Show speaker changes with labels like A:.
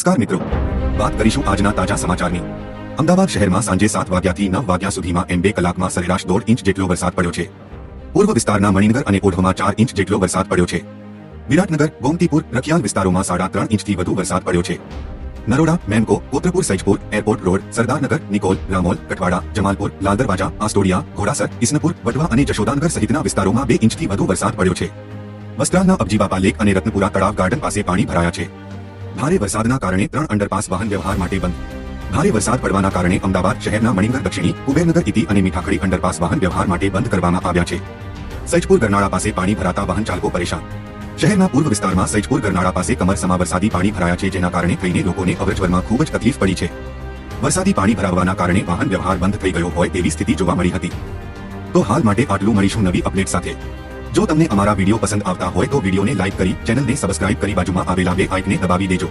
A: નમસ્કાર મિત્રો, વાત કરીશું આજના તાજા સમાચારની। અમદાવાદ શહેરમાં સાંજે 7 વાગ્યાથી 9 વાગ્યા સુધીમાં 2 કલાકમાં સરેરાશ 1.5 ઇંચ જેટલો વરસાદ પડ્યો છે। પૂર્વ વિસ્તારના મણિનગર અને ઓઢવમાં 4 ઇંચ જેટલો વરસાદ પડ્યો છે। વિરાટનગર, ગોમતીપુર, રખિયાલ વિસ્તારોમાં 3.5 ઇંચથી વધુ વરસાદ પડ્યો છે। નરોડા, મેમકો, કોત્રપુર, સૈજપુર, એરપોર્ટ રોડ, સરદારનગર, નિકોલ, રામોલ, કઠવાડા, જમાલપુર, લાલ દરવાજા, આસ્ટોડિયા, ઘોડાસર, ઇસનપુર, વટવા અને જશોદાનગર સહિતના વિસ્તારોમાં 2 ઇંચથી વધુ વરસાદ પડ્યો છે। વસ્ત્રાલના અબજીબાપા લેક અને રત્નપુરા તળાવ ગાર્ડન પાસે પાણી ભરાયા છે। ભારે વરસાદના કારણે 3 અંડરપાસ વાહન વ્યવહાર માટે બંધ। ભારે વરસાદ પડવાના કારણે અમદાવાદ શહેરના મણિનગર દક્ષિણી, કુબેરનગર ઇતિ અને મીઠાખડી અંડરપાસ વાહન વ્યવહાર માટે બંધ કરવામાં આવ્યા છે। સૈજપુર ગરનાળા પાસે પાણી ભરાતા વાહન ચાલકો પરેશાન। શહેરના પૂર્વ વિસ્તારમાં સૈજપુર ગરનાળા પાસે કમરસમા વરસાદી પાણી ભરાયા છે, જેના કારણે થઈને લોકોને અવરજવરમાં ખૂબ જ તકલીફ પડી છે। વરસાદી પાણી ભરાવાના કારણે વાહન વ્યવહાર બંધ થઈ ગયો હોય તેવી સ્થિતિ જોવા મળી હતી। તો હાલ માટે આટલું, મળીશું નવી અપડેટ સાથે। જો તમને અમારા વિડીયો પસંદ આવતા હોય તો વિડીયોને લાઇક કરી, ચેનલને સબસ્ક્રાઇબ કરી બાજુમાં આવેલા બે આઇકને દબાવી દેજો।